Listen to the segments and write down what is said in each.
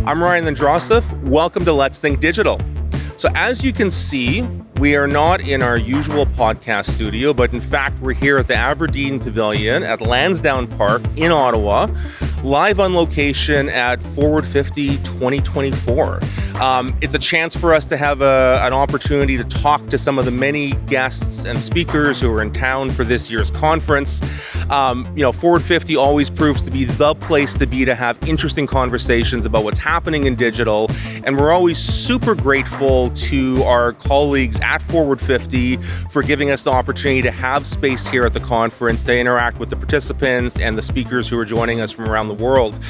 I'm Ryan Landrosov. Welcome to Let's Think Digital. So as you can see, we are not in our usual podcast studio, but in fact, we're here at the Aberdeen Pavilion at Lansdowne Park in Ottawa, live on location at Forward 50 2024. It's a chance for us to have an opportunity to talk to some of the many guests and speakers who are in town for this year's conference. Forward 50 always proves to be the place to be to have interesting conversations about what's happening in digital. And we're always super grateful to our colleagues at Forward 50 for giving us the opportunity to have space here at the conference to interact with the participants and the speakers who are joining us from around the world.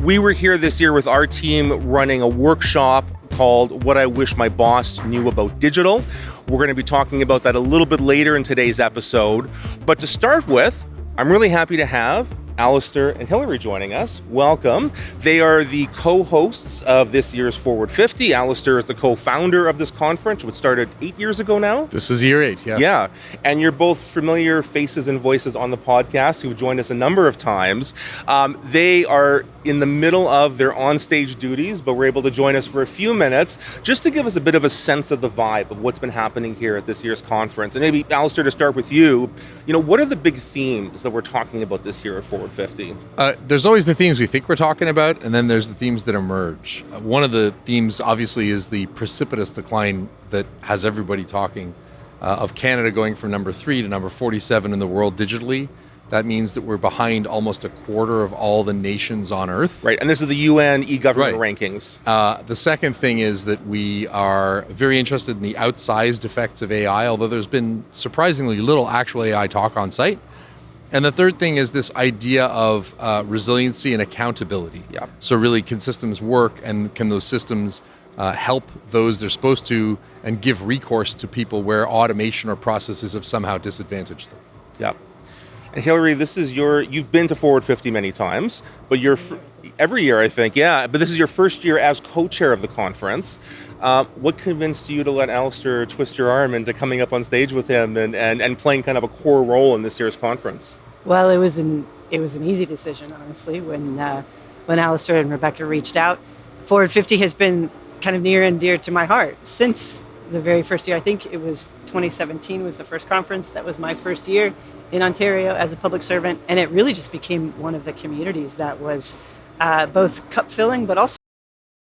We were here this year with our team running a workshop called What I Wish My Boss Knew About Digital. We're going to be talking about that a little bit later in today's episode. But to start with, I'm really happy to have Alistair and Hillary joining us. Welcome. They are the co-hosts of this year's Forward 50. Alistair is the co-founder of this conference, which started 8 years ago now. This is year 8, yeah. Yeah, and you're both familiar faces and voices on the podcast who've joined us a number of times. They are in the middle of their on-stage duties, but were able to join us for a few minutes just to give us a bit of a sense of the vibe of what's been happening here at this year's conference. And maybe, Alistair, to start with you, what are the big themes that we're talking about this year at Forward 50? There's always the themes we think we're talking about, and then there's the themes that emerge. One of the themes, obviously, is the precipitous decline that has everybody talking of Canada going from number 3 to number 47 in the world digitally. That means that we're behind almost a quarter of all the nations on Earth. Right, and this is the UN e-government rankings. The second thing is that we are very interested in the outsized effects of AI, although there's been surprisingly little actual AI talk on site. And the third thing is this idea of resiliency and accountability. Yeah. So really, can systems work, and can those systems help those they're supposed to, and give recourse to people where automation or processes have somehow disadvantaged them? Yeah. And Hillary, you've been to Forward 50 many times, but every year, I think, yeah, but this is your first year as co-chair of the conference. What convinced you to let Alistair twist your arm into coming up on stage with him and playing kind of a core role in this year's conference? Well, it was an easy decision, honestly, when Alistair and Rebecca reached out. Forward 50 has been kind of near and dear to my heart since the very first year. I think it was 2017 was the first conference. That was my first year in Ontario as a public servant, and it really just became one of the communities that was both cup-filling but also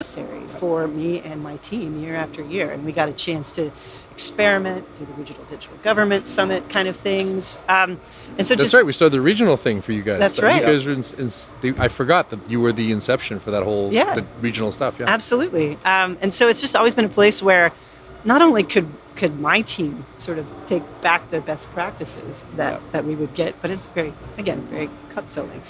necessary for me and my team year after year. And we got a chance to experiment, do the Regional Digital Government Summit kind of things. That's right. We started the regional thing for you guys. That's right. You guys were I forgot that you were the inception for that whole the regional stuff. Yeah, absolutely. And so it's just always been a place where not only could my team sort of take back the best practices that we would get, but it's very cup-filling.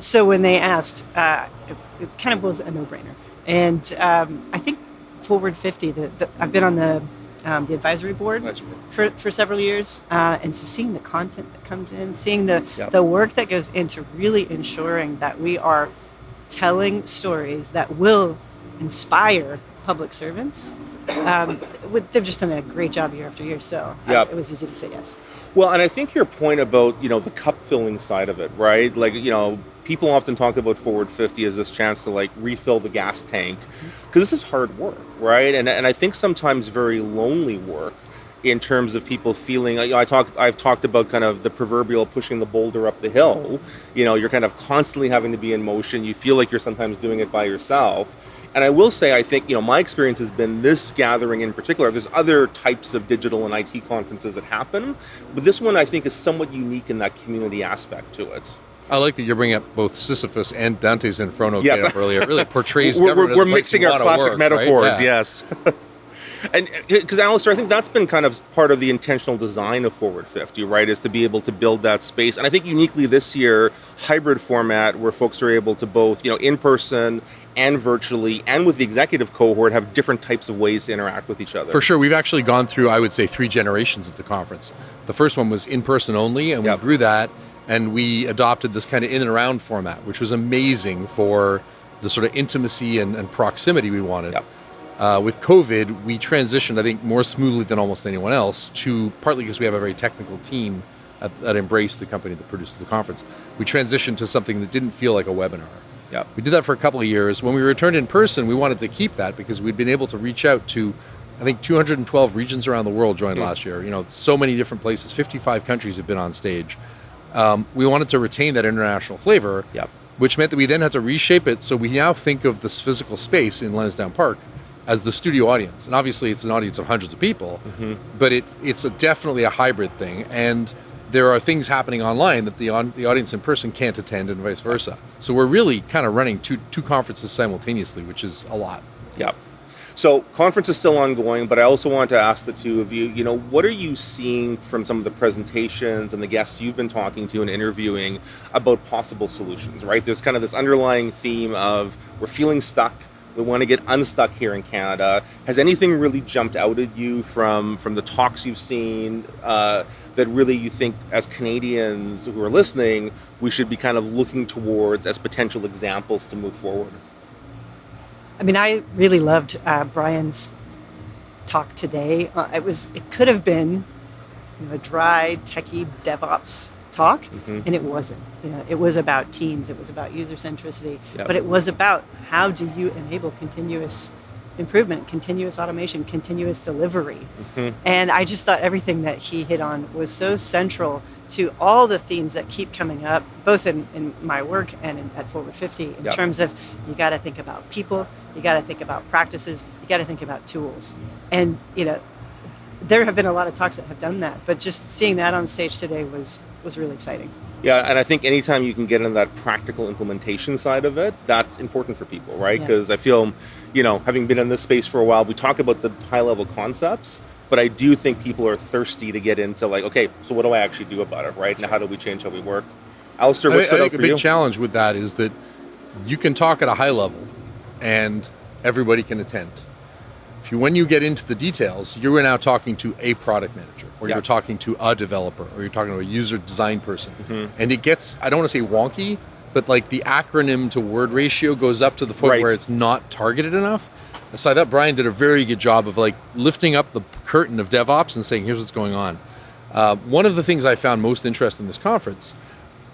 So when they asked, it kind of was a no-brainer. And I think Forward 50, I've been on the advisory board for several years, and so seeing the content that comes in, seeing the work that goes into really ensuring that we are telling stories that will inspire public servants. They've just done a great job year after year, so it was easy to say yes. Well, and I think your point about, the cup-filling side of it, right? Like, people often talk about Forward 50 as this chance to, refill the gas tank, because this is hard work, right? And I think sometimes very lonely work in terms of people feeling, I've talked about kind of the proverbial pushing the boulder up the hill. You're kind of constantly having to be in motion. You feel like you're sometimes doing it by yourself. And I will say, I think, my experience has been this gathering in particular. There's other types of digital and IT conferences that happen, but this one I think is somewhat unique in that community aspect to it. I like that you're bringing up both Sisyphus and Dante's Inferno yes. up earlier. It really portrays government as we're mixing our classic work, metaphors, right? Yes. And because, Alistair, I think that's been kind of part of the intentional design of Forward 50, right, is to be able to build that space. And I think uniquely this year, hybrid format where folks are able to both, in person and virtually and with the executive cohort have different types of ways to interact with each other. For sure. We've actually gone through, I would say, 3 generations of the conference. The first one was in person only, and we grew that, and we adopted this kind of in and around format, which was amazing for the sort of intimacy and proximity we wanted. With COVID, we transitioned, I think, more smoothly than almost anyone else, to partly because we have a very technical team at Embrace, the company that produces the conference. We transitioned to something that didn't feel like a webinar. Yep. We did that for a couple of years. When we returned in person, we wanted to keep that because we'd been able to reach out to, I think, 212 regions around the world joined last year. So many different places. 55 countries have been on stage. We wanted to retain that international flavor, which meant that we then had to reshape it. So we now think of this physical space in Lansdowne Park as the studio audience. And obviously it's an audience of hundreds of people, but it's definitely a hybrid thing. And there are things happening online that the audience in person can't attend and vice versa. So we're really kind of running two conferences simultaneously, which is a lot. Yeah. So conference is still ongoing, but I also want to ask the two of you, what are you seeing from some of the presentations and the guests you've been talking to and interviewing about possible solutions, right? There's kind of this underlying theme of we're feeling stuck. We want to get unstuck here in Canada. Has anything really jumped out at you from the talks you've seen that really you think as Canadians who are listening, we should be kind of looking towards as potential examples to move forward? I mean, I really loved Brian's talk today. It could have been a dry, techie DevOps talk, and it wasn't. It was about teams, it was about user centricity, but it was about how do you enable continuous improvement, continuous automation, continuous delivery. And I just thought everything that he hit on was so central to all the themes that keep coming up, both in my work and at FWD50, in terms of you got to think about people, you got to think about practices, you got to think about tools. And there have been a lot of talks that have done that, but just seeing that on stage today was really exciting. Yeah, and I think anytime you can get into that practical implementation side of it, that's important for people, right? Because I feel, having been in this space for a while, we talk about the high-level concepts, but I do think people are thirsty to get into okay, so what do I actually do about it, right? And how do we change how we work? Alistair, what's stood out for you? A big challenge with that is that you can talk at a high level and everybody can attend. When you get into the details, you're now talking to a product manager, or you're talking to a developer, or you're talking to a user design person. And it gets, I don't want to say wonky, but the acronym to word ratio goes up to the point where it's not targeted enough. So I thought Brian did a very good job of lifting up the curtain of DevOps and saying, here's what's going on. One of the things I found most interesting in this conference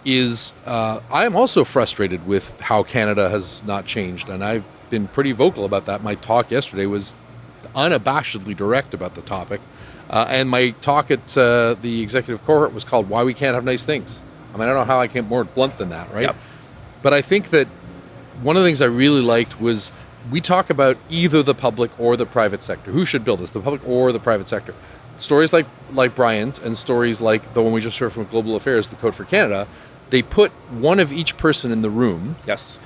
is I am also frustrated with how Canada has not changed. And I've been pretty vocal about that. My talk yesterday was unabashedly direct about the topic. And my talk at the executive cohort was called Why We Can't Have Nice Things. I mean, I don't know how I can get more blunt than that, right? But I think that one of the things I really liked was we talk about either the public or the private sector. Who should build this, the public or the private sector? Stories like Brian's and stories like the one we just heard from Global Affairs, the Code for Canada, they put one of each person in the room. Yes.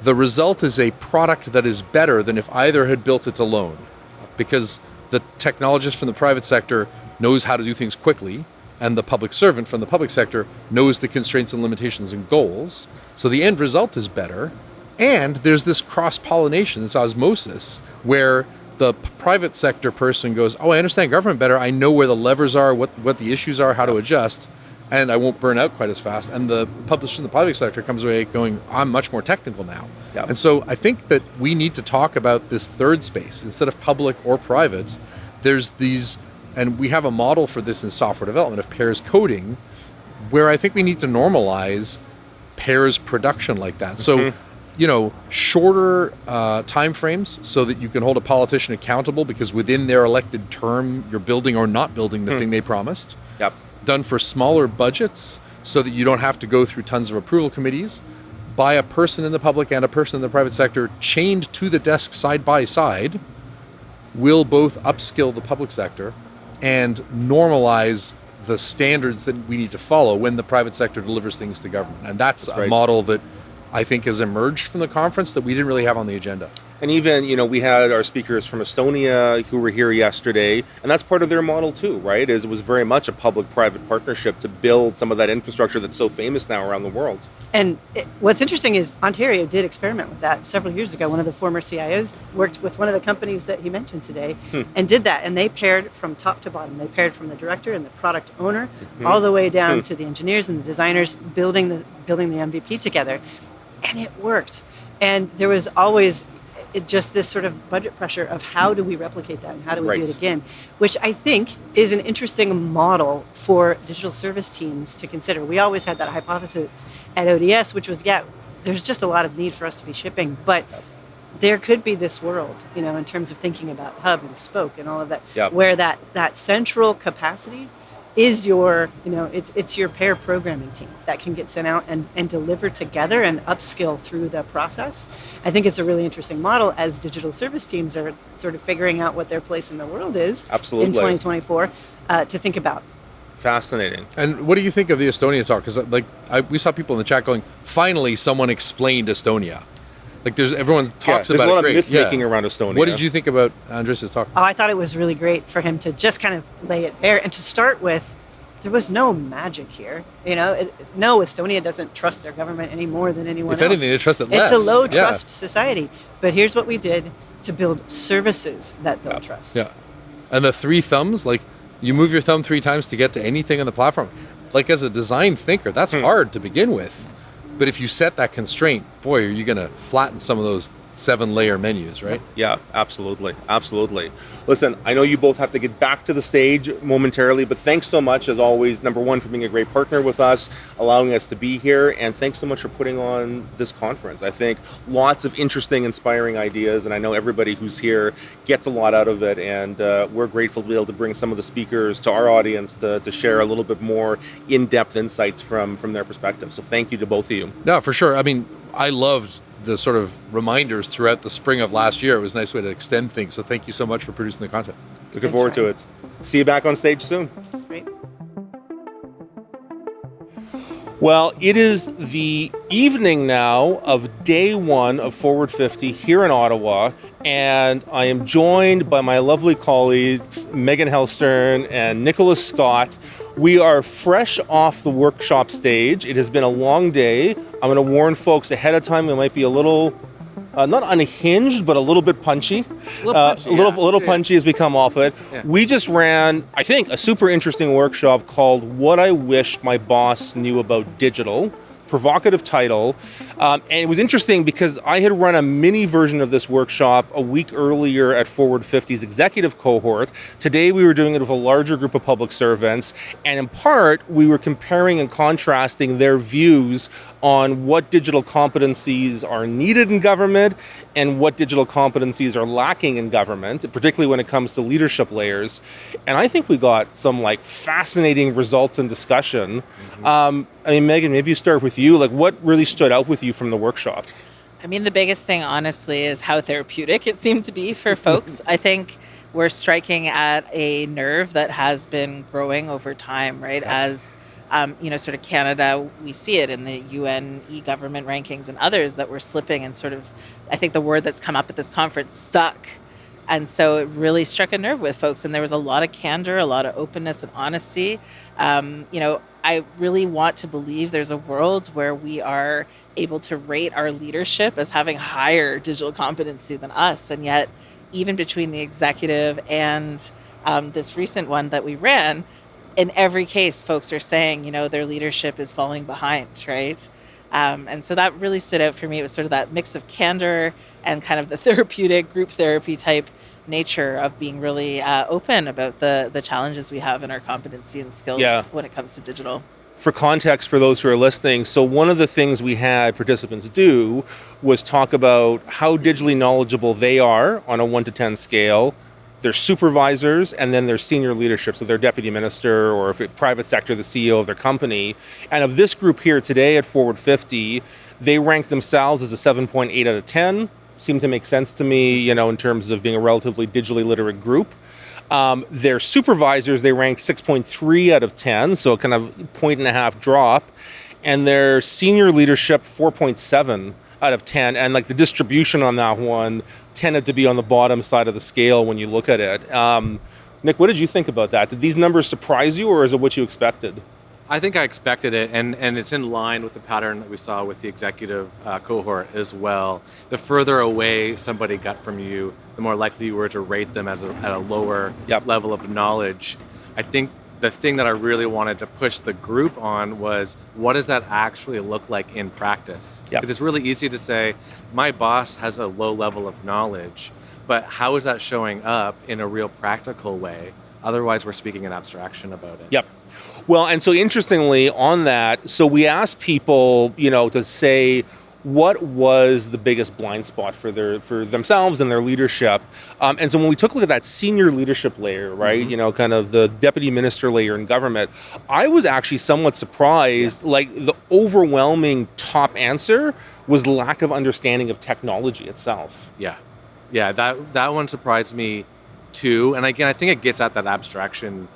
The result is a product that is better than if either had built it alone. Because the technologist from the private sector knows how to do things quickly, and the public servant from the public sector knows the constraints and limitations and goals. So the end result is better. And there's this cross-pollination, this osmosis, where the private sector person goes, oh, I understand government better. I know where the levers are, what the issues are, how to adjust, and I won't burn out quite as fast. And the publisher in the public sector comes away going, I'm much more technical now. And so I think that we need to talk about this third space. Instead of public or private, there's these, and we have a model for this in software development of pairs coding, where I think we need to normalize pairs production like that. So, shorter time frames so that you can hold a politician accountable because within their elected term, you're building or not building the thing they promised. Done for smaller budgets so that you don't have to go through tons of approval committees, by a person in the public and a person in the private sector chained to the desk side by side, will both upskill the public sector and normalize the standards that we need to follow when the private sector delivers things to government. And that's a model that I think has emerged from the conference that we didn't really have on the agenda. And even, we had our speakers from Estonia who were here yesterday, and that's part of their model too, right? It was very much a public-private partnership to build some of that infrastructure that's so famous now around the world. And what's interesting is Ontario did experiment with that several years ago. One of the former CIOs worked with one of the companies that he mentioned today and did that. And they paired from top to bottom. They paired from the director and the product owner all the way down to the engineers and the designers building the MVP together. And it worked. And there was always just this sort of budget pressure of how do we replicate that and how do we do it again, which I think is an interesting model for digital service teams to consider. We always had that hypothesis at ODS, which was, there's just a lot of need for us to be shipping. But there could be this world, in terms of thinking about hub and spoke and all of that, where that central capacity is your, it's your pair programming team that can get sent out and deliver together and upskill through the process. I think it's a really interesting model as digital service teams are sort of figuring out what their place in the world is in 2024 to think about. Fascinating. And what do you think of the Estonia talk? Because we saw people in the chat going, finally someone explained Estonia. Everyone talks about it. There's a lot of myth making around Estonia. What did you think about Andres' talk? Oh, I thought it was really great for him to just kind of lay it bare. And to start with, there was no magic here. No, Estonia doesn't trust their government any more than anyone else. If anything, they trust it less. It's a low trust society. But here's what we did to build services that build trust. Yeah. And the 3 thumbs, you move your thumb 3 times to get to anything on the platform. As a design thinker, that's hard to begin with. But if you set that constraint, boy, are you going to flatten some of those 7-layer menus, right? Yeah, absolutely. Absolutely. Listen, I know you both have to get back to the stage momentarily, but thanks so much, as always, number one, for being a great partner with us, allowing us to be here, and thanks so much for putting on this conference. I think lots of interesting, inspiring ideas, and I know everybody who's here gets a lot out of it, and we're grateful to be able to bring some of the speakers to our audience to share a little bit more in-depth insights from their perspective. So thank you to both of you. No, for sure. I mean, I loved the sort of reminders throughout the spring of last year. It was a nice way to extend things. So thank you so much for producing the content. Looking forward to it. See you back on stage soon. Great. Well, it is the evening now of day 1 of Forward 50 here in Ottawa, and I am joined by my lovely colleagues, Meghan Hellstern and Nicholas Scott. We are fresh off the workshop stage. It has been a long day. I'm going to warn folks ahead of time, we might be a little, not unhinged, but a little bit punchy. A little punchy as we come off it. Yeah. We just ran, I think, a super interesting workshop called What I Wish My Boss Knew About Digital. Provocative title. And it was interesting because I had run a mini version of this workshop a week earlier at Forward 50's executive cohort. Today we were doing it with a larger group of public servants, and in part we were comparing and contrasting their views on what digital competencies are needed in government and what digital competencies are lacking in government, particularly when it comes to leadership layers. And I think we got some fascinating results and discussion. Meghan, maybe you start with you. What really stood out with you from the workshop? I mean, the biggest thing, honestly, is how therapeutic it seemed to be for folks. I think we're striking at a nerve that has been growing over time, right? As, sort of Canada, we see it in the UN e-government rankings and others that we're slipping and sort of, I think the word that's come up at this conference, stuck. And so it really struck a nerve with folks. And there was a lot of candor, a lot of openness and honesty. I really want to believe there's a world where we are able to rate our leadership as having higher digital competency than us. And yet, even between the executive and this recent one that we ran, in every case, folks are saying, their leadership is falling behind, right? And so that really stood out for me. It was sort of that mix of candor and kind of the therapeutic group therapy type nature of being really open about the challenges we have in our competency and skills when it comes to digital. For context, for those who are listening, so one of the things we had participants do was talk about how digitally knowledgeable they are on a 1 to 10 scale, their supervisors, and then their senior leadership, so their deputy minister, or if it's private sector, the CEO of their company. And of this group here today at Forward 50, they rank themselves as a 7.8 out of 10. Seemed to make sense to me, in terms of being a relatively digitally literate group. Their supervisors, they ranked 6.3 out of 10, so kind of 1.5 drop. And their senior leadership, 4.7 out of 10. And the distribution on that one tended to be on the bottom side of the scale when you look at it. Nick, what did you think about that? Did these numbers surprise you, or is it what you expected? I think I expected it, and it's in line with the pattern that we saw with the executive cohort as well. The further away somebody got from you, the more likely you were to rate them at a lower level of knowledge. I think the thing that I really wanted to push the group on was, what does that actually look like in practice? Because it's really easy to say, my boss has a low level of knowledge, but how is that showing up in a real practical way? Otherwise, we're speaking in abstraction about it. Yep. Well, and so interestingly on that, so we asked people, to say, what was the biggest blind spot for themselves and their leadership. And so when we took a look at that senior leadership layer, right, kind of the deputy minister layer in government, I was actually somewhat surprised. Like the overwhelming top answer was lack of understanding of technology itself. Yeah, that one surprised me too. And again, I think it gets at that abstraction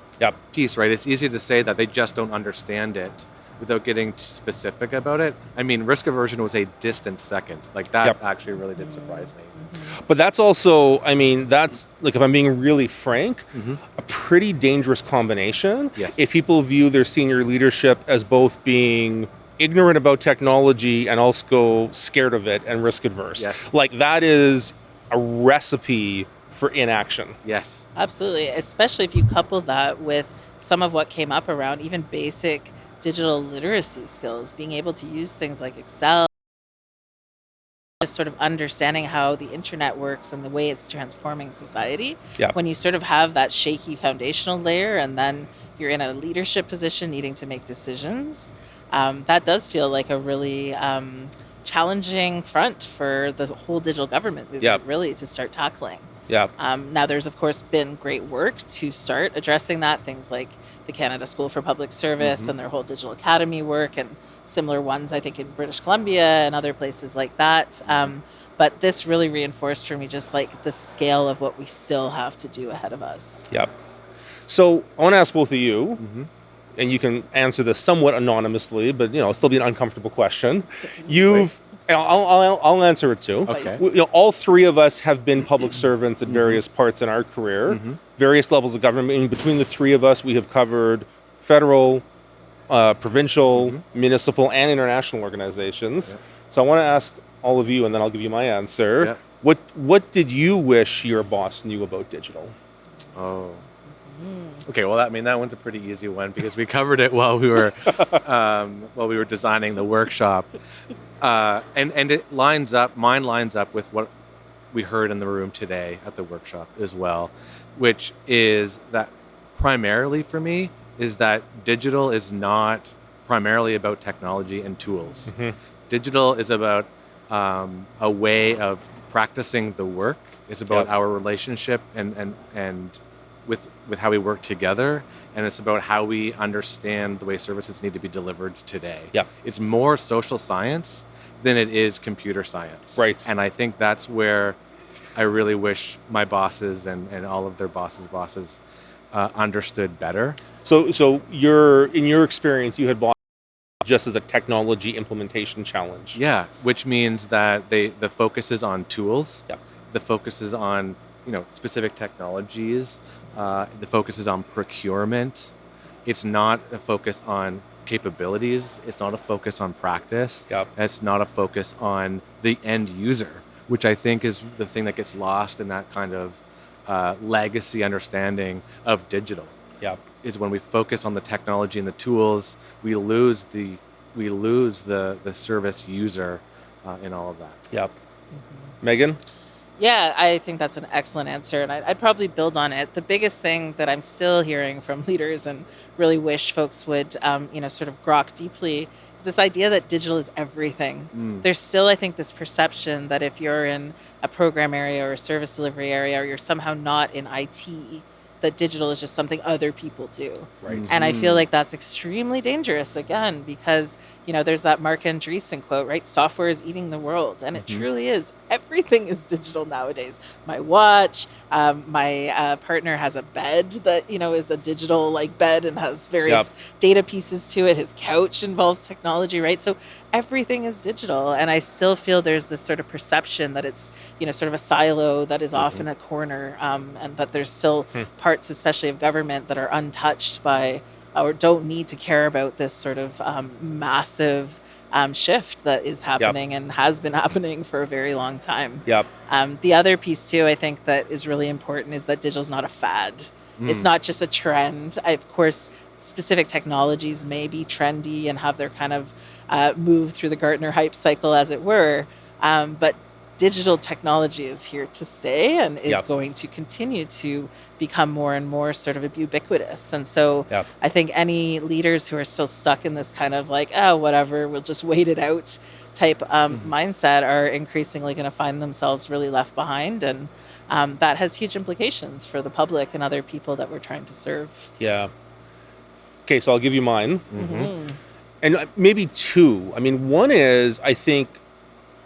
piece, right? It's easy to say that they just don't understand it without getting specific about it. I mean, risk aversion was a distant second. Like that actually really did surprise me. But that's also, I mean, that's, like, if I'm being really frank, a pretty dangerous combination. Yes. If people view their senior leadership as both being ignorant about technology and also scared of it and risk adverse. Yes. Like that is a recipe for inaction. Yes. Absolutely, especially if you couple that with some of what came up around even basic digital literacy skills, being able to use things like Excel, just sort of understanding how the internet works and the way it's transforming society. Yeah. When you sort of have that shaky foundational layer and then you're in a leadership position needing to make decisions, that does feel like a really challenging front for the whole digital government movement, really, to start tackling. Yeah. Now, there's, of course, been great work to start addressing that, things like the Canada School for Public Service and their whole digital academy work, and similar ones, I think, in British Columbia and other places like that. But this really reinforced for me just like the scale of what we still have to do ahead of us. Yep. So I want to ask both of you, and you can answer this somewhat anonymously, but it'll still be an uncomfortable question. And I'll answer it too. Okay. All three of us have been public servants at various parts in our career, various levels of government. And between the three of us, we have covered federal, provincial, municipal, and international organizations. Yeah. So I want to ask all of you, and then I'll give you my answer. Yeah. What did you wish your boss knew about digital? Oh. Okay, well, that one's a pretty easy one because we covered it while we were designing the workshop, and mine lines up with what we heard in the room today at the workshop as well, which is that primarily for me is that digital is not primarily about technology and tools. Digital is about a way of practicing the work. It's about our relationship and with how we work together, and it's about how we understand the way services need to be delivered today. It's more social science than it is computer science. Right. And I think that's where I really wish my bosses and all of their bosses understood better. So in your experience, you had bought just as a technology implementation challenge. Yeah, which means that the focus is on tools. The focus is on specific technologies. The focus is on procurement. It's not a focus on capabilities. It's not a focus on practice. It's not a focus on the end user, which I think is the thing that gets lost in that kind of legacy understanding of digital. Is when we focus on the technology and the tools, we lose the service user in all of that. Megan? Yeah, I think that's an excellent answer, and I'd probably build on it. The biggest thing that I'm still hearing from leaders and really wish folks would, sort of grok deeply is this idea that digital is everything. There's still, I think, this perception that if you're in a program area or a service delivery area, or you're somehow not in IT, that digital is just something other people do. Right. And I feel like that's extremely dangerous, again, because, there's that Mark Andreessen quote, right? Software is eating the world. And it truly is. Everything is digital nowadays. My watch, my partner has a bed that, is a digital bed and has various data pieces to it. His couch involves technology, right? So everything is digital. And I still feel there's this sort of perception that it's, sort of a silo that is off in a corner, and that there's still parts, especially of government, that are untouched by or don't need to care about this sort of massive shift that is happening and has been happening for a very long time. The other piece too, I think, that is really important is that digital is not a fad. It's not just a trend. Of course, specific technologies may be trendy and have their kind of move through the Gartner hype cycle, as it were. But digital technology is here to stay and is Yep. going to continue to become more and more sort of ubiquitous. And so Yep. I think any leaders who are still stuck in this kind of like, oh, whatever, we'll just wait it out type mindset are increasingly going to find themselves really left behind. And that has huge implications for the public and other people that we're trying to serve. Yeah. Okay, so I'll give you mine. Mm-hmm. And maybe two. I mean, one is, I think,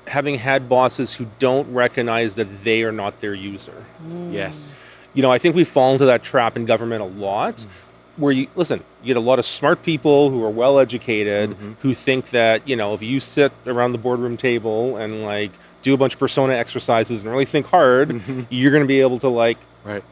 having had bosses who don't recognize that they are not their user. Yes. You know, I think we fall into that trap in government a lot, where you get a lot of smart people who are well educated who think that, you know, if you sit around the boardroom table and like do a bunch of persona exercises and really think hard, you're going to be able to like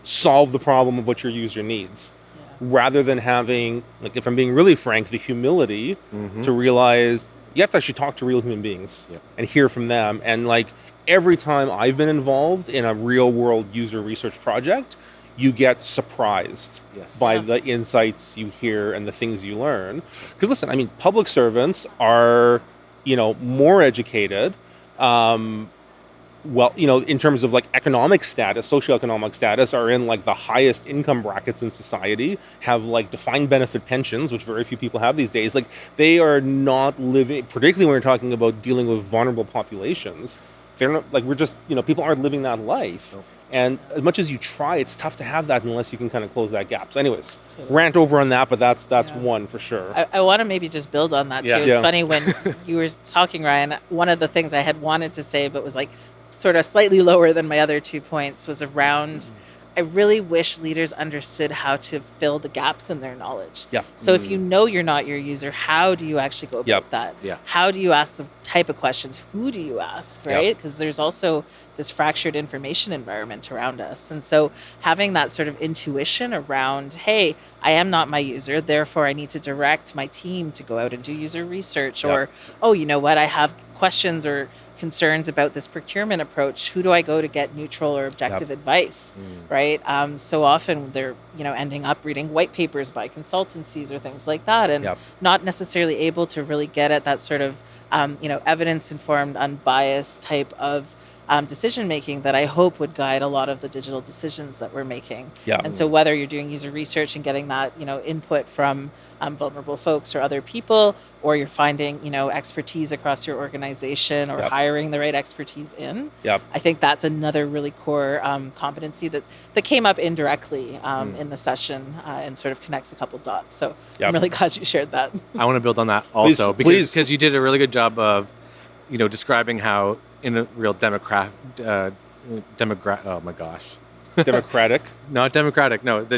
solve the problem of what your user needs. Rather than having, like, if I'm being really frank, the humility to realize you have to actually talk to real human beings and hear from them. And like every time I've been involved in a real world user research project, you get surprised by the insights you hear and the things you learn. Because listen, I mean, public servants are, you know, more educated, well, you know, in terms of like economic status, socioeconomic status, are in like the highest income brackets in society, have like defined benefit pensions, which very few people have these days. Like they are not living, particularly when we're talking about dealing with vulnerable populations, they're not like, we're just, you know, people aren't living that life. And as much as you try, it's tough to have that unless you can kind of close that gap. So anyways, rant over on that, but that's one for sure. I want to maybe just build on that too. It's funny when you were talking, Ryan, one of the things I had wanted to say, but was like sort of slightly lower than my other 2 points, was around, I really wish leaders understood how to fill the gaps in their knowledge. So if you know you're not your user, how do you actually go about that? How do you ask the type of questions? Who do you ask, right? Because there's also this fractured information environment around us. And so having that sort of intuition around, hey, I am not my user, therefore I need to direct my team to go out and do user research. Or, oh, you know what, I have questions or concerns about this procurement approach. Who do I go to get neutral or objective advice, right? So often they're, you know, ending up reading white papers by consultancies or things like that, and not necessarily able to really get at that sort of, you know, evidence-informed, unbiased type of decision making that I hope would guide a lot of the digital decisions that we're making. And so whether you're doing user research and getting that, you know, input from vulnerable folks or other people, or you're finding, you know, expertise across your organization or hiring the right expertise in, I think that's another really core competency that came up indirectly in the session and sort of connects a couple dots. So I'm really glad you shared that. I want to build on that also, because you did a really good job of, you know, describing how in a real democratic, not the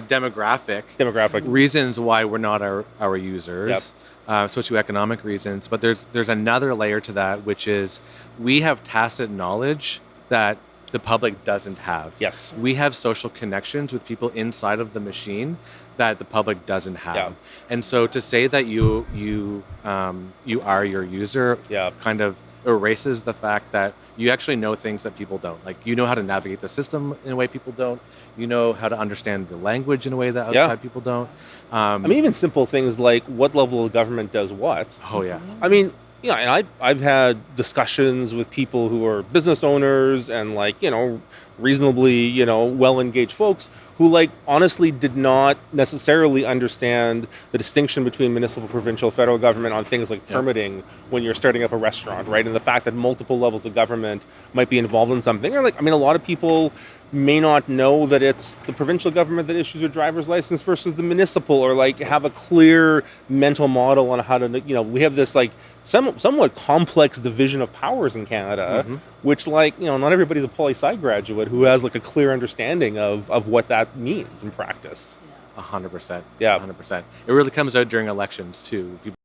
demographic reasons why we're not our users, socioeconomic reasons. But there's another layer to that, which is we have tacit knowledge that the public doesn't have. We have social connections with people inside of the machine that the public doesn't have. And so to say that you are your user kind of erases the fact that you actually know things that people don't. Like, you know how to navigate the system in a way people don't. You know how to understand the language in a way that outside people don't. I mean, even simple things like what level of government does what. I mean, you know, and I've had discussions with people who are business owners and, like, you know, reasonably, you know, well-engaged folks who, like, honestly did not necessarily understand the distinction between municipal, provincial, federal government on things like permitting when you're starting up a restaurant, right? And the fact that multiple levels of government might be involved in something. Or, like, I mean, a lot of people may not know that it's the provincial government that issues your driver's license versus the municipal, or like have a clear mental model on how to, you know, we have this like somewhat complex division of powers in Canada, which, like, you know, not everybody's a poli-sci graduate who has like a clear understanding of what that means in practice. 100%. 100%. It really comes out during elections too. People,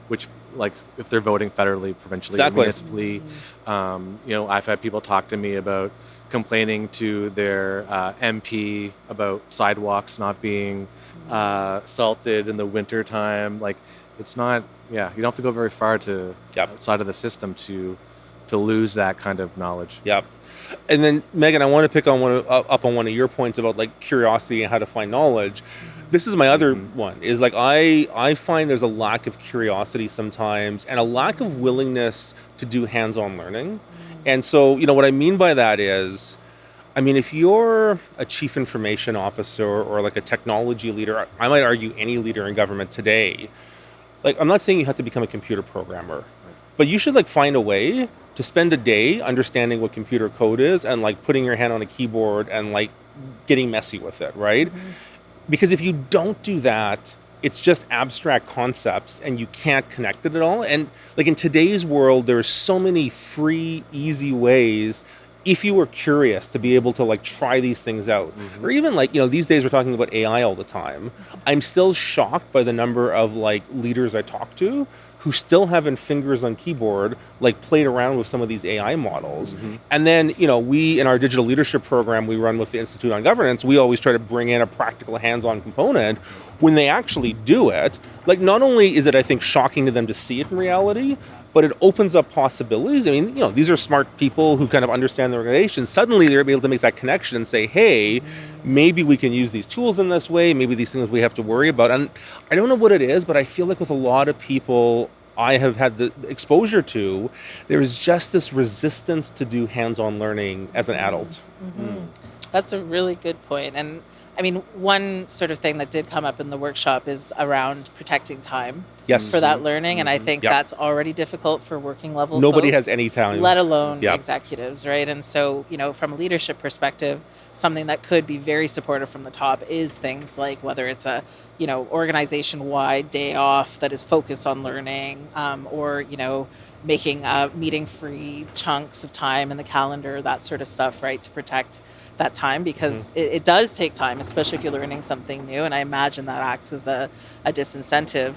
which, like, if they're voting federally, provincially, municipally, you know, I've had people talk to me about complaining to their MP about sidewalks not being salted in the winter time. Like, it's not, you don't have to go very far to outside of the system to lose that kind of knowledge. And then, Megan, I want to pick on one of your points about, like, curiosity and how to find knowledge. This is my other one, is like I find there's a lack of curiosity sometimes and a lack of willingness to do hands-on learning. And so, what I mean by that is, if you're a chief information officer or like a technology leader, I might argue any leader in government today, like, I'm not saying you have to become a computer programmer, but you should like find a way to spend a day understanding what computer code is and like putting your hand on a keyboard and like getting messy with it, right? Because if you don't do that, it's just abstract concepts and you can't connect it at all. And like in today's world, there's so many free, easy ways, if you were curious, to be able to like try these things out. Or even like, these days we're talking about AI all the time. I'm still shocked by the number of like leaders I talk to who still having fingers on keyboard, like played around with some of these AI models. And then, we in our digital leadership program we run with the Institute on Governance, we always try to bring in a practical hands-on component. When they actually do it, like not only is it, I think, shocking to them to see it in reality, but it opens up possibilities. These are smart people who kind of understand the organization. Suddenly they're able to make that connection and say, hey, maybe we can use these tools in this way. Maybe these things we have to worry about. And I don't know what it is, but I feel like with a lot of people I have had the exposure to, there is just this resistance to do hands-on learning as an adult. That's a really good point. And one sort of thing that did come up in the workshop is around protecting time for that learning. And I think that's already difficult for working level Nobody folks, has any time. let alone executives, right? And so, from a leadership perspective, something that could be very supportive from the top is things like whether it's a, organization-wide day off that is focused on learning, or, making meeting-free chunks of time in the calendar, that sort of stuff, right, to protect that time, because it does take time, especially if you're learning something new, and I imagine that acts as a disincentive.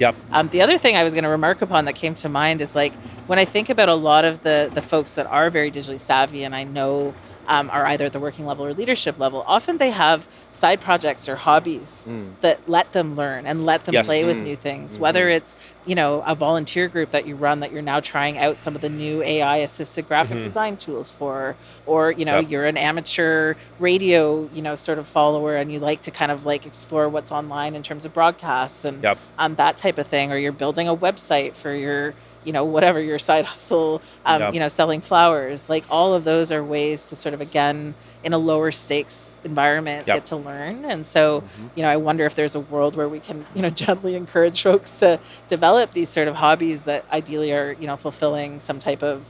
The other thing I was going to remark upon that came to mind is like when I think about a lot of the folks that are very digitally savvy, and I know are either at the working level or leadership level, often they have side projects or hobbies that let them learn and let them play with new things, whether it's a volunteer group that you run that you're now trying out some of the new AI assisted graphic design tools for, or you're an amateur radio sort of follower and you like to kind of like explore what's online in terms of broadcasts and that type of thing, or you're building a website for your whatever your side hustle, selling flowers. Like all of those are ways to sort of, again, in a lower stakes environment, get to learn. And so, I wonder if there's a world where we can, gently encourage folks to develop these sort of hobbies that ideally are, fulfilling some type of,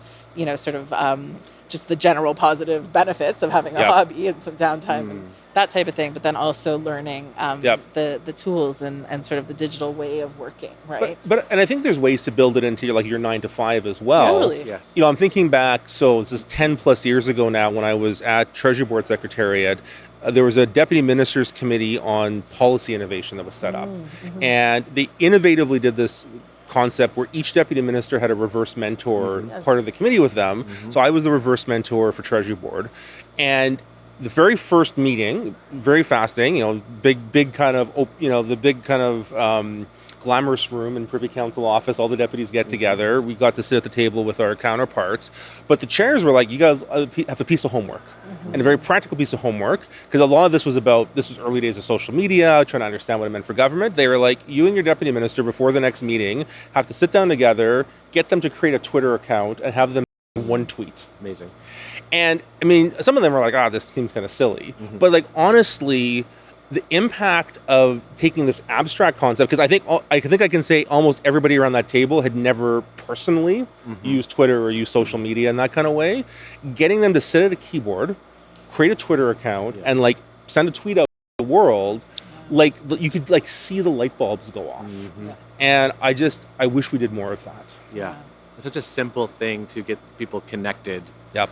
just the general positive benefits of having a hobby and some downtime and that type of thing, but then also learning the tools and sort of the digital way of working, right? But and I think there's ways to build it into your 9 to 5 as well. Totally. Yes. I'm thinking back, so this is 10 plus years ago now when I was at Treasury Board Secretariat. There was a Deputy Ministers Committee on Policy Innovation that was set up. And they innovatively did this concept where each deputy minister had a reverse mentor part of the committee with them. So I was the reverse mentor for Treasury Board. And the very first meeting, very fascinating, big kind of, the big kind of glamorous room in Privy Council office, all the deputies get together. We got to sit at the table with our counterparts. But the chairs were like, you guys have a piece of homework. And a very practical piece of homework, because a lot of this was early days of social media, trying to understand what it meant for government. They were like, you and your deputy minister before the next meeting have to sit down together, get them to create a Twitter account and have them one tweet. Amazing. And some of them are like, this seems kind of silly. But like, honestly, the impact of taking this abstract concept, because I think I can say almost everybody around that table had never personally used Twitter or used social media in that kind of way. Getting them to sit at a keyboard, create a Twitter account, and like send a tweet out to the world, like you could like see the light bulbs go off. And I wish we did more of that. Yeah. It's such a simple thing to get people connected. Yep.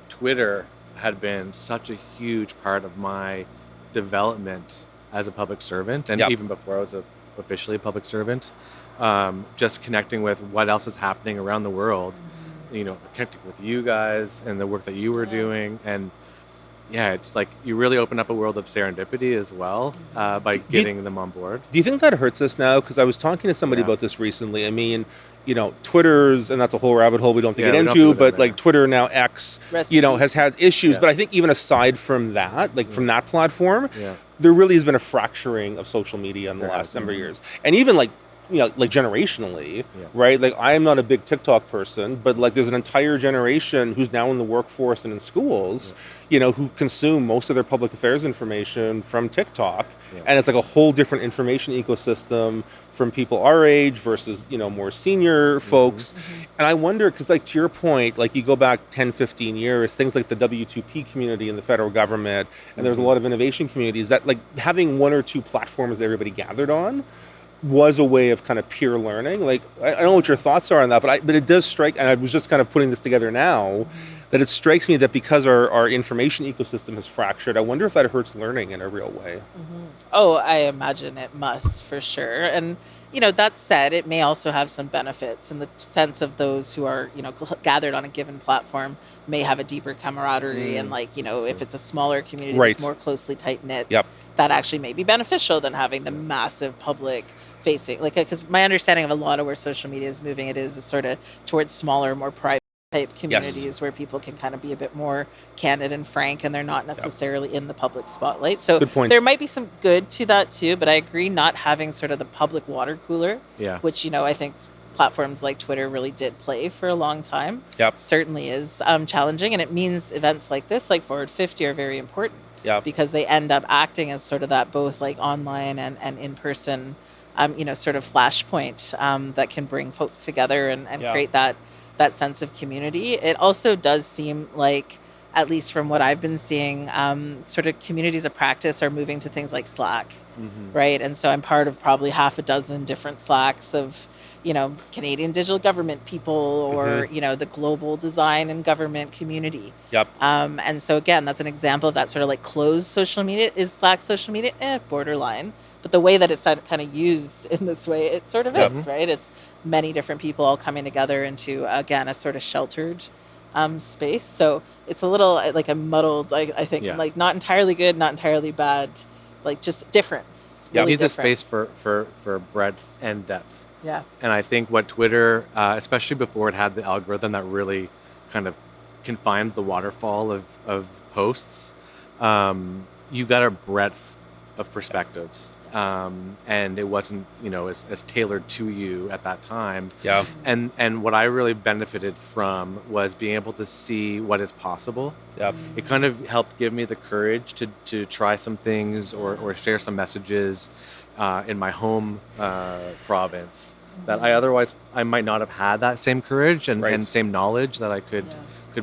Twitter had been such a huge part of my development as a public servant, and even before I was officially a public servant, just connecting with what else is happening around the world, connecting with you guys and the work that you were doing, and it's like you really open up a world of serendipity as well by getting them on board. Do you think that hurts us now? Because I was talking to somebody about this recently. Twitter's, and that's a whole rabbit hole we don't have to get into, but like Twitter now X, has had issues. But I think even aside from that, like from that platform, there really has been a fracturing of social media in the last number of years. And even like like generationally, right? Like I am not a big TikTok person, but like there's an entire generation who's now in the workforce and in schools, who consume most of their public affairs information from TikTok. And it's like a whole different information ecosystem from people our age versus, more senior folks. And I wonder, because like to your point, like you go back 10, 15 years, things like the W2P community in the federal government, and there's a lot of innovation communities that like having one or two platforms that everybody gathered on was a way of kind of peer learning. Like, I don't know what your thoughts are on that, but it does strike, and I was just kind of putting this together now, that it strikes me that because our information ecosystem is fractured, I wonder if that hurts learning in a real way. Oh, I imagine it must, for sure. And, that said, it may also have some benefits in the sense of those who are, gathered on a given platform may have a deeper camaraderie. And like, if it's a smaller community that's more closely tight knit, that actually may be beneficial than having the massive public facing, like, because my understanding of a lot of where social media is moving, it is sort of towards smaller, more private type communities where people can kind of be a bit more candid and frank, and they're not necessarily in the public spotlight. So there might be some good to that too, but I agree not having sort of the public water cooler, which, I think platforms like Twitter really did play for a long time, certainly is challenging. And it means events like this, like FWD50, are very important because they end up acting as sort of that both like online and in-person sort of flashpoint that can bring folks together and create that sense of community. It also does seem like, at least from what I've been seeing, sort of communities of practice are moving to things like Slack, right? And so I'm part of probably half a dozen different Slacks of, Canadian digital government people or, the global design and government community. And so again, that's an example of that sort of like closed social media. Is Slack social media? Borderline. But the way that it's kind of used in this way, it sort of is, right? It's many different people all coming together into, again, a sort of sheltered space. So it's a little like a muddled, I think, like not entirely good, not entirely bad, like just different. You need the space for breadth and depth. And I think what Twitter, especially before it had the algorithm that really kind of confined the waterfall of posts, you got a breadth of perspectives. And it wasn't, as tailored to you at that time. And what I really benefited from was being able to see what is possible. It kind of helped give me the courage to try some things or share some messages in my home province that I might not have had that same courage and same knowledge that I could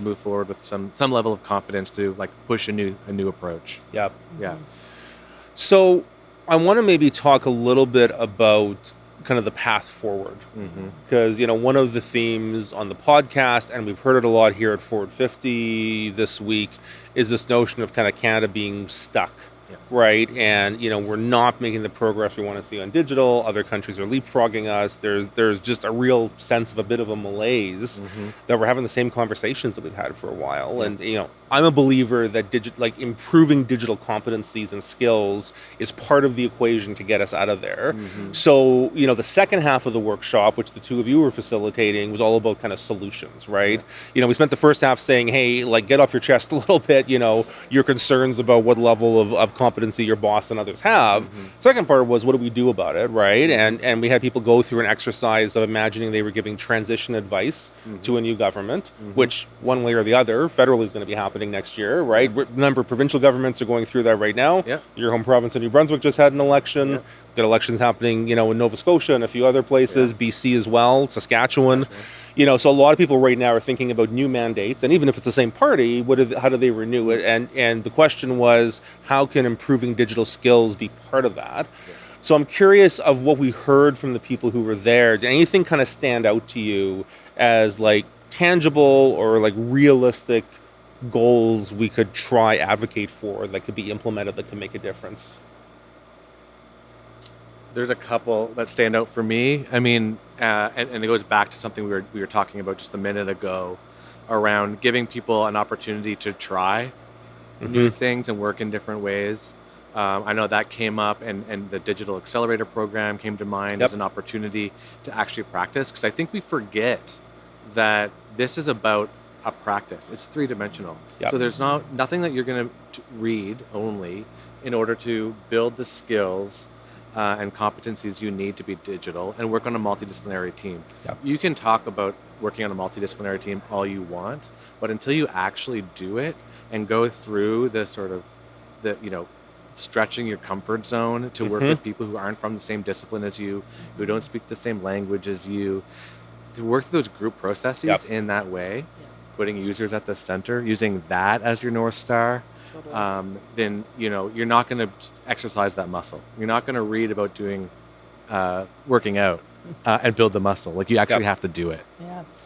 move forward with some level of confidence to like push a new approach. So I want to maybe talk a little bit about kind of the path forward, because one of the themes on the podcast, and we've heard it a lot here at FWD50 this week, is this notion of kind of Canada being stuck, right? And we're not making the progress we want to see on digital. Other countries are leapfrogging us. There's just a real sense of a bit of a malaise that we're having the same conversations that we've had for a while. And I'm a believer that improving digital competencies and skills is part of the equation to get us out of there. So, the second half of the workshop, which the two of you were facilitating, was all about kind of solutions, right? We spent the first half saying, hey, like get off your chest a little bit, your concerns about what level of competency your boss and others have. Second part was, what do we do about it, right? And we had people go through an exercise of imagining they were giving transition advice to a new government, which one way or the other, federally is going to be happening next year, right? A number of provincial governments are going through that right now. Your home province of New Brunswick just had an election. Got elections happening, in Nova Scotia and a few other places, BC as well, Saskatchewan. So a lot of people right now are thinking about new mandates, and even if it's the same party, how do they renew it? And the question was, how can improving digital skills be part of that? So I'm curious of what we heard from the people who were there. Did anything kind of stand out to you as like tangible or like realistic goals we could try advocate for that could be implemented that could make a difference? There's a couple that stand out for me. I mean, and it goes back to something we were talking about just a minute ago around giving people an opportunity to try new things and work in different ways. I know that came up, and the Digital Accelerator Program came to mind as an opportunity to actually practice, because I think we forget that this is about a practice. It's three-dimensional. So there's nothing that you're going to read only in order to build the skills and competencies you need to be digital and work on a multidisciplinary team. Yep. You can talk about working on a multidisciplinary team all you want, but until you actually do it and go through the sort of stretching your comfort zone to work with people who aren't from the same discipline as you, who don't speak the same language as you, to work through those group processes in that way, putting users at the center, using that as your North Star, then you're not going to exercise that muscle. You're not going to read about doing working out and build the muscle. Like, you actually have to do it.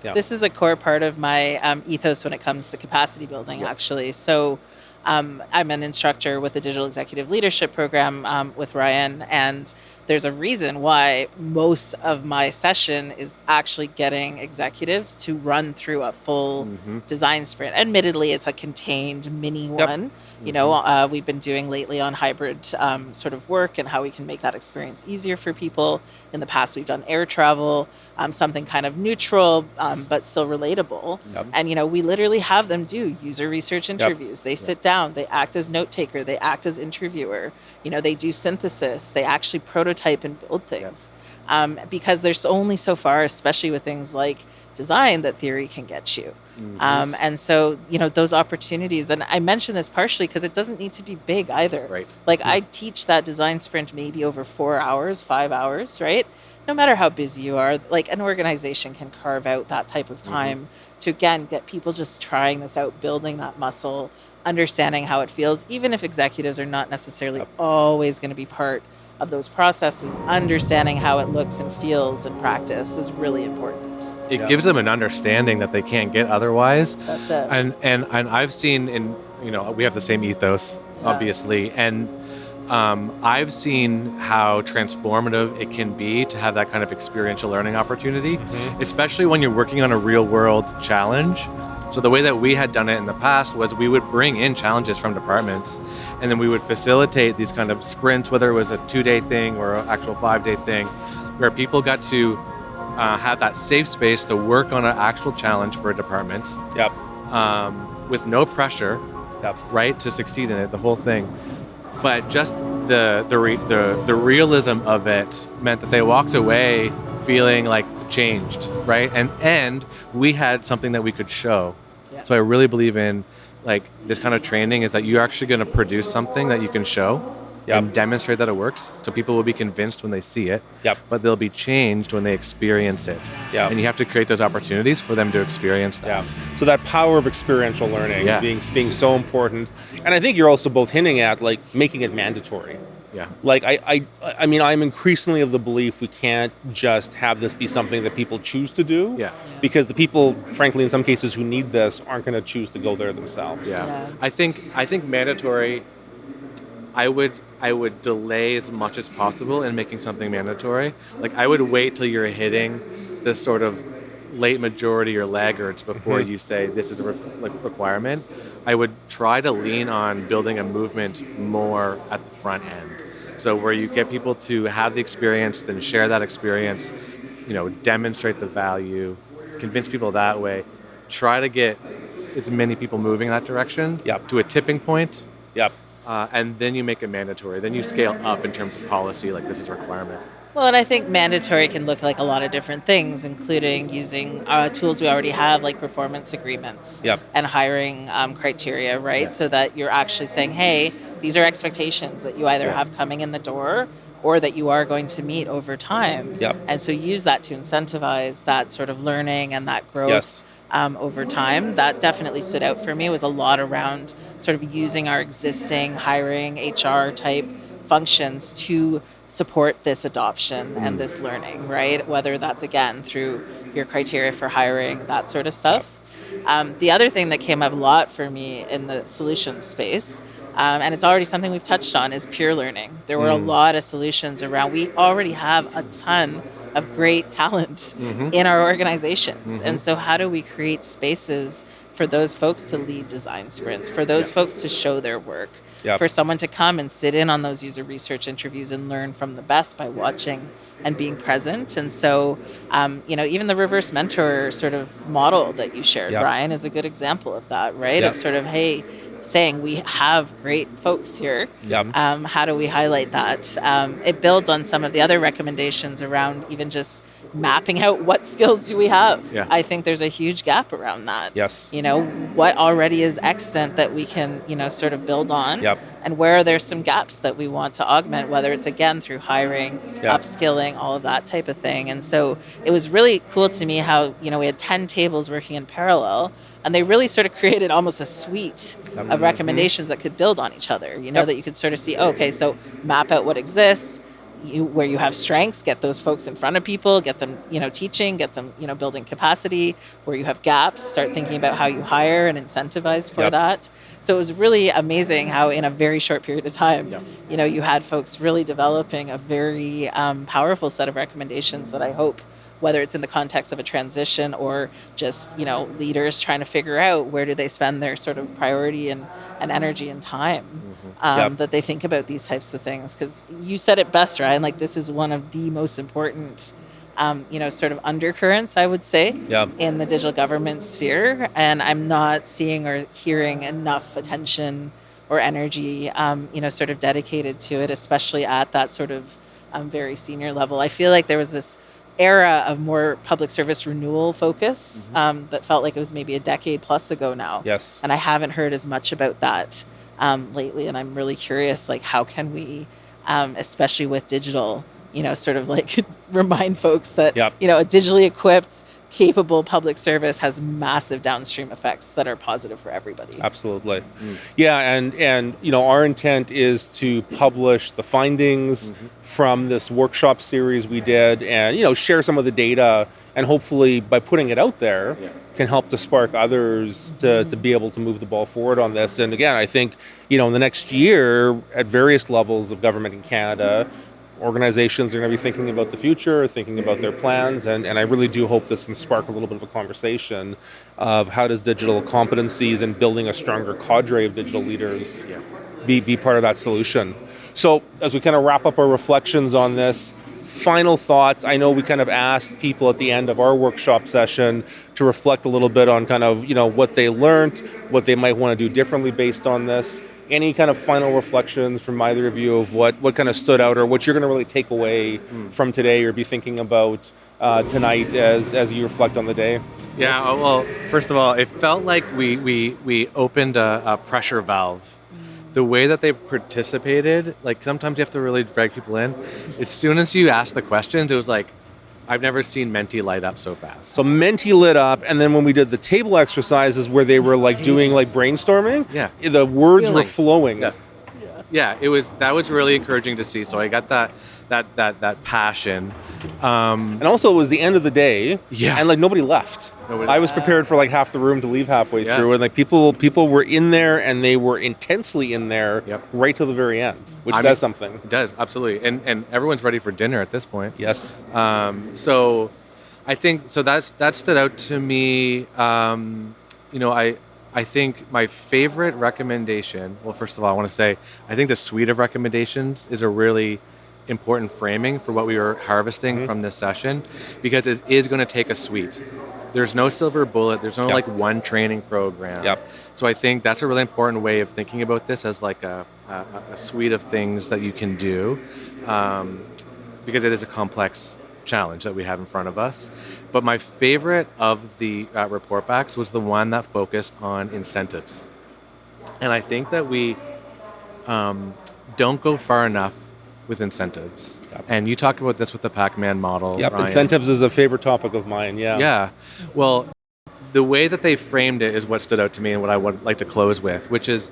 Yeah. This is a core part of my ethos when it comes to capacity building, actually. So I'm an instructor with the Digital Executive Leadership Program with Ryan, and there's a reason why most of my session is actually getting executives to run through a full design sprint. Admittedly, it's a contained mini one. We've been doing lately on hybrid sort of work and how we can make that experience easier for people. In the past, we've done air travel, something kind of neutral, but still relatable. And, we literally have them do user research interviews. They sit down, they act as note taker, they act as interviewer. They do synthesis, they actually prototype and build things. Because there's only so far, especially with things like design, that theory can get you. And so, those opportunities, and I mention this partially because it doesn't need to be big either. Right. I teach that design sprint maybe over 4 hours, 5 hours, right? No matter how busy you are, an organization can carve out that type of time to, again, get people just trying this out, building that muscle, understanding how it feels, even if executives are not necessarily always going to be part of those processes. Understanding how it looks and feels in practice is really important. It gives them an understanding that they can't get otherwise. That's it. And I've seen we have the same ethos, obviously, and I've seen how transformative it can be to have that kind of experiential learning opportunity, especially when you're working on a real world challenge. So the way that we had done it in the past was we would bring in challenges from departments, and then we would facilitate these kind of sprints, whether it was a 2-day thing or an actual 5-day thing, where people got to have that safe space to work on an actual challenge for a department with no pressure, right, to succeed in it, the whole thing. But just the realism of it meant that they walked away feeling like changed, right? And we had something that we could show. So I really believe in this kind of training is that you're actually going to produce something that you can show and demonstrate that it works. So people will be convinced when they see it, but they'll be changed when they experience it. And you have to create those opportunities for them to experience that. So that power of experiential learning being so important. And I think you're also both hinting at making it mandatory. I mean, I'm increasingly of the belief we can't just have this be something that people choose to do. Because the people, frankly, in some cases who need this aren't going to choose to go there themselves. I think mandatory, I would delay as much as possible in making something mandatory. I would wait till you're hitting this sort of late majority or laggards before you say this is a requirement. I would try to lean on building a movement more at the front end. So where you get people to have the experience, then share that experience, demonstrate the value, convince people that way, try to get as many people moving in that direction to a tipping point. And then you make it mandatory. Then you scale up in terms of policy, this is a requirement. Well, and I think mandatory can look like a lot of different things, including using tools we already have, like performance agreements and hiring criteria, right? So that you're actually saying, hey, these are expectations that you either have coming in the door or that you are going to meet over time. And so use that to incentivize that sort of learning and that growth over time. That definitely stood out for me. It was a lot around sort of using our existing hiring, HR type functions to support this adoption and this learning, right? Whether that's, again, through your criteria for hiring, that sort of stuff. The other thing that came up a lot for me in the solutions space, and it's already something we've touched on, is peer learning. There were a lot of solutions around. We already have a ton of great talent in our organizations. And so how do we create spaces for those folks to lead design sprints, for those folks to show their work, for someone to come and sit in on those user research interviews and learn from the best by watching and being present. And so, even the reverse mentor sort of model that you shared, Brian, is a good example of that, right? It's sort of, hey, saying we have great folks here. How do we highlight that? It builds on some of the other recommendations around even just mapping out what skills do we have. I think there's a huge gap around that. What already is extant that we can, sort of build on, and where are there some gaps that we want to augment, whether it's again through hiring, upskilling, all of that type of thing. And so it was really cool to me how, we had 10 tables working in parallel, and they really sort of created almost a suite of recommendations that could build on each other, that you could sort of see, okay, so map out what exists, where you have strengths, get those folks in front of people, get them, teaching, get them, building capacity. Where you have gaps, start thinking about how you hire and incentivize for that. So it was really amazing how in a very short period of time, you had folks really developing a very powerful set of recommendations that I hope, whether it's in the context of a transition or just, leaders trying to figure out where do they spend their sort of priority and energy and time, that they think about these types of things. Because you said it best, Ryan, like this is one of the most important, sort of undercurrents, I would say, in the digital government sphere. And I'm not seeing or hearing enough attention or energy, sort of dedicated to it, especially at that sort of very senior level. I feel like there was this era of more public service renewal focus that felt like it was maybe a decade plus ago now. And I haven't heard as much about that lately. And I'm really curious, like, how can we, especially with digital, sort of like remind folks that, a digitally equipped, capable public service has massive downstream effects that are positive for everybody. Absolutely. Yeah, and our intent is to publish the findings from this workshop series we did and, share some of the data, and hopefully by putting it out there can help to spark others to be able to move the ball forward on this. And again, I think, in the next year at various levels of government in Canada, organizations are going to be thinking about the future, thinking about their plans, and I really do hope this can spark a little bit of a conversation of how does digital competencies and building a stronger cadre of digital leaders be part of that solution. So as we kind of wrap up our reflections on this, final thoughts. I know we kind of asked people at the end of our workshop session to reflect a little bit on kind of, what they learned, what they might want to do differently based on this. Any kind of final reflections from either of you of what kind of stood out or what you're going to really take away from today or be thinking about tonight as you reflect on the day? Yeah, well, first of all, it felt like we opened a pressure valve. The way that they participated, like sometimes you have to really drag people in. As soon as you ask the questions, it was like, I've never seen Menti light up so fast. So Menti lit up, and then when we did the table exercises where they were like doing like brainstorming, the words were flowing. That was really encouraging to see. So I got that passion. And also it was the end of the day, and like nobody left. I was prepared for like half the room to leave halfway through, and like people were in there, and they were intensely in there right till the very end, which says something. It does, absolutely, and everyone's ready for dinner at this point. Yes. So I think that stood out to me. I think my favorite recommendation. Well, first of all, I want to say I think the suite of recommendations is a really important framing for what we were harvesting from this session, because it is going to take a suite. There's no silver bullet. There's no like one training program. So I think that's a really important way of thinking about this as like a suite of things that you can do, because it is a complex challenge that we have in front of us. But my favorite of the report backs was the one that focused on incentives. And I think that we don't go far enough with incentives. And you talked about this with the Pac-Man model. Ryan. Incentives is a favorite topic of mine. Yeah. Well, the way that they framed it is what stood out to me and what I would like to close with, which is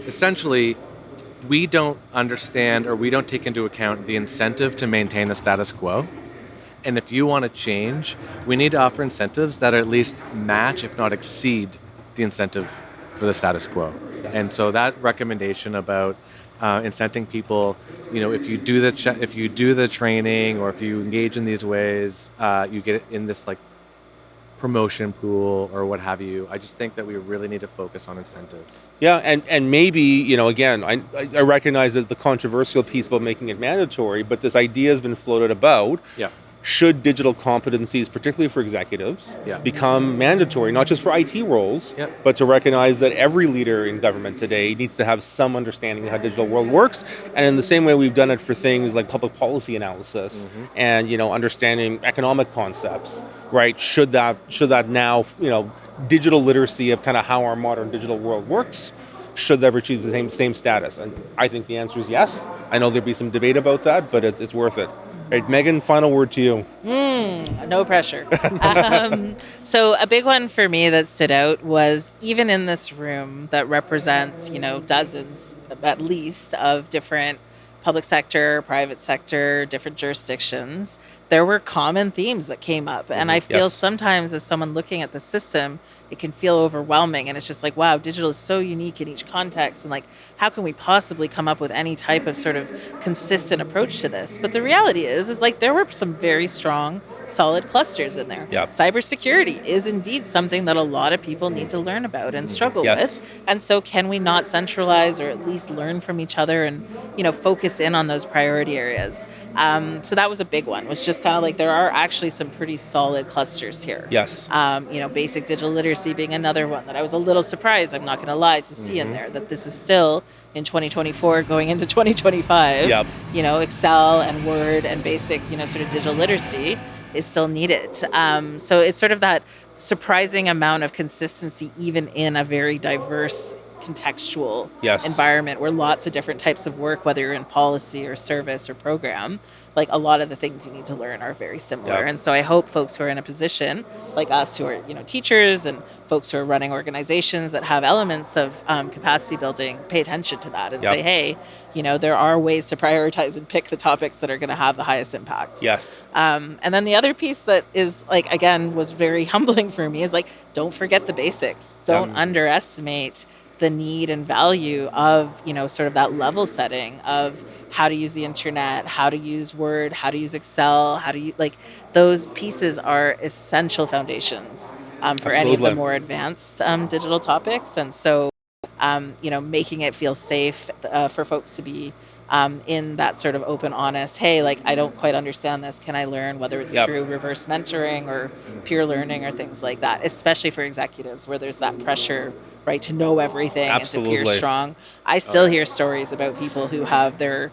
essentially we don't understand or we don't take into account the incentive to maintain the status quo. And if you want to change, we need to offer incentives that at least match, if not exceed, the incentive for the status quo. And so that recommendation about incenting people. If you do the training or if you engage in these ways, you get in this like promotion pool or what have you. I just think that we really need to focus on incentives. Yeah, and maybe, again, I recognize that the controversial piece about making it mandatory, but this idea has been floated about. Yeah. Should digital competencies, particularly for executives, become mandatory, not just for IT roles, but to recognize that every leader in government today needs to have some understanding of how digital world works. And in the same way we've done it for things like public policy analysis and, understanding economic concepts, right? Should that now, digital literacy of kind of how our modern digital world works, should that achieve the same status? And I think the answer is yes. I know there'd be some debate about that, but it's worth it. Right, Meghan, final word to you. No pressure. So a big one for me that stood out was even in this room that represents, dozens at least of different public sector, private sector, different jurisdictions, there were common themes that came up. And I feel sometimes as someone looking at the system, it can feel overwhelming. And it's just like, wow, digital is so unique in each context. And like, how can we possibly come up with any type of sort of consistent approach to this? But the reality is like there were some very strong, solid clusters in there. Cybersecurity is indeed something that a lot of people need to learn about and struggle with. And so can we not centralize or at least learn from each other and, focus in on those priority areas? So that was a big one, was just kind of like there are actually some pretty solid clusters here. Basic digital literacy being another one that I was a little surprised, I'm not going to lie, to see in there, that this is still in 2024 going into 2025. Excel and Word and basic, sort of digital literacy is still needed. So it's sort of that surprising amount of consistency even in a very diverse contextual environment where lots of different types of work, whether you're in policy or service or program, like a lot of the things you need to learn are very similar. And so I hope folks who are in a position like us who are, teachers and folks who are running organizations that have elements of capacity building, pay attention to that and say, hey, there are ways to prioritize and pick the topics that are going to have the highest impact. And then the other piece that is like, again, was very humbling for me is like, don't forget the basics. Don't underestimate the need and value of, sort of that level setting of how to use the internet, how to use Word, how to use Excel, how to use, like, those pieces are essential foundations for any of the more advanced digital topics. And so, making it feel safe for folks to be in that sort of open, honest, hey, like, I don't quite understand this. Can I learn? Whether it's through reverse mentoring or peer learning or things like that, especially for executives where there's that pressure, right, to know everything and to peer strong. I still hear stories about people who have their,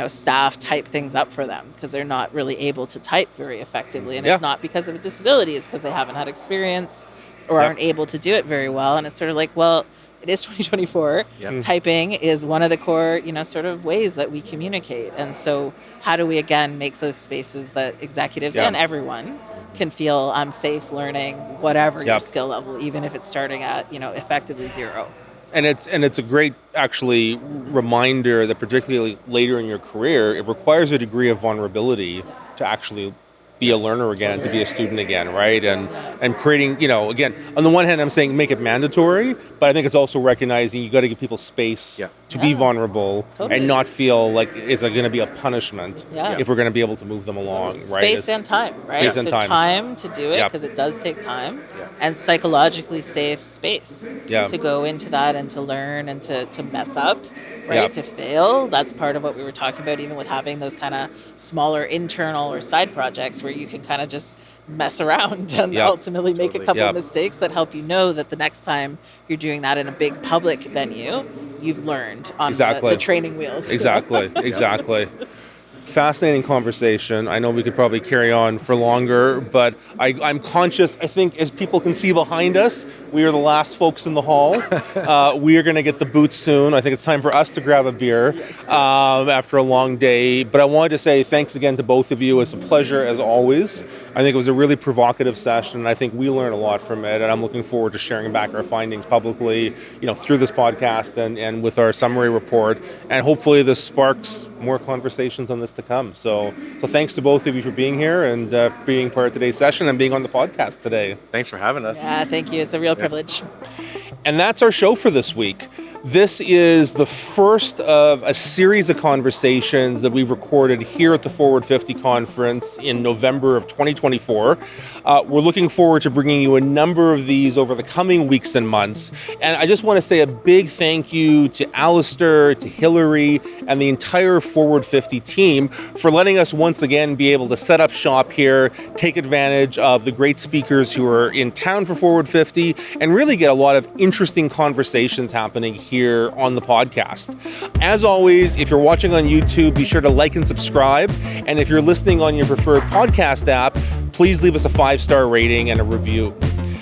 staff type things up for them because they're not really able to type very effectively. And it's not because of a disability, it's because they haven't had experience or aren't able to do it very well. And it's sort of like, well, it is 2024. Typing is one of the core, sort of ways that we communicate. And so how do we, again, make those spaces that executives and everyone can feel safe learning, whatever your skill level, even if it's starting at, effectively zero. And it's a great, actually, reminder that particularly later in your career, it requires a degree of vulnerability to actually be a learner again, to be a student again, right? And creating, again, on the one hand, I'm saying make it mandatory, but I think it's also recognizing you got to give people space to be vulnerable and not feel like it's going to be a punishment if we're going to be able to move them along, right? Space and time, right? Space and so time. Time to do it because it does take time, and psychologically safe space to go into that and to learn and to mess up, right? To fail. That's part of what we were talking about, even with having those kind of smaller internal or side projects where you can kind of just mess around and ultimately make a couple of mistakes that help you know that the next time you're doing that in a big public venue, you've learned on the training wheels. Exactly. Fascinating conversation. I know we could probably carry on for longer, but I'm conscious, I think, as people can see behind us, we are the last folks in the hall. We are going to get the boots soon. I think it's time for us to grab a beer after a long day. But I wanted to say thanks again to both of you. It's a pleasure, as always. I think it was a really provocative session, and I think we learned a lot from it, and I'm looking forward to sharing back our findings publicly, through this podcast and with our summary report. And hopefully this sparks more conversations on this to come. So thanks to both of you for being here and being part of today's session and being on the podcast today. Thanks for having us. Yeah, thank you. It's a real privilege. And that's our show for this week. This is the first of a series of conversations that we've recorded here at the Forward 50 conference in November of 2024. We're looking forward to bringing you a number of these over the coming weeks and months. And I just want to say a big thank you to Alistair, to Hillary, and the entire Forward 50 team for letting us once again be able to set up shop here, take advantage of the great speakers who are in town for Forward 50, and really get a lot of interesting conversations happening here on the podcast. As always, if you're watching on YouTube, be sure to like and subscribe. And if you're listening on your preferred podcast app, please leave us a 5-star rating and a review.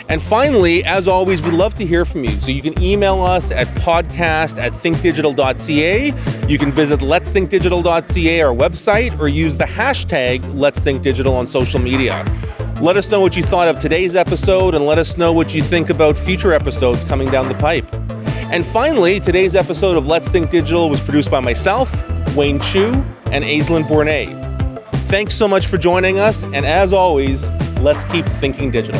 And finally, as always, we'd love to hear from you. So you can email us at podcast@thinkdigital.ca. You can visit letsthinkdigital.ca, our website, or use the hashtag letsthinkdigital on social media. Let us know what you thought of today's episode, and let us know what you think about future episodes coming down the pipe. And finally, today's episode of Let's Think Digital was produced by myself, Wayne Chu, and Aislinn Bournet. Thanks so much for joining us, and as always, let's keep thinking digital.